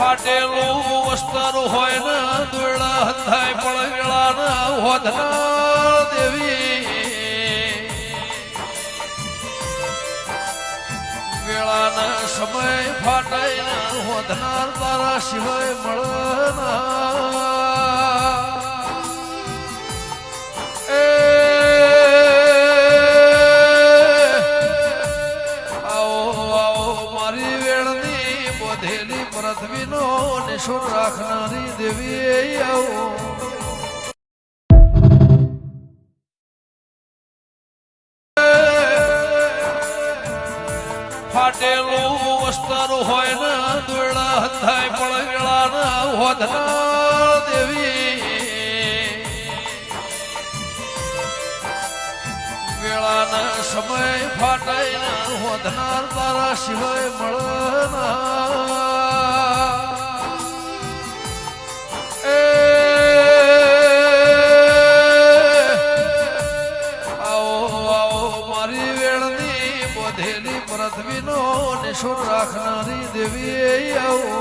ફાટેલું વસ્ત્ર હોય ને દોડા હંધાય પણ વેળાના હોધના દેવી વેળાના સમય ફાટાય ને હોધનાર તારા સિવાય મળના પૃથ્વીનો નિશુર રાખનારી દેવી આવો ફાટેલું વસ્ત્ર હોય ને દોડા હંધાય પણ વેળાના હોધના દેવી વેળાના સમય ફાટાય ને હોધનાર તારા સિવાય મળના પૃથ્વીનો નિશુર રાખનારી દેવી આવો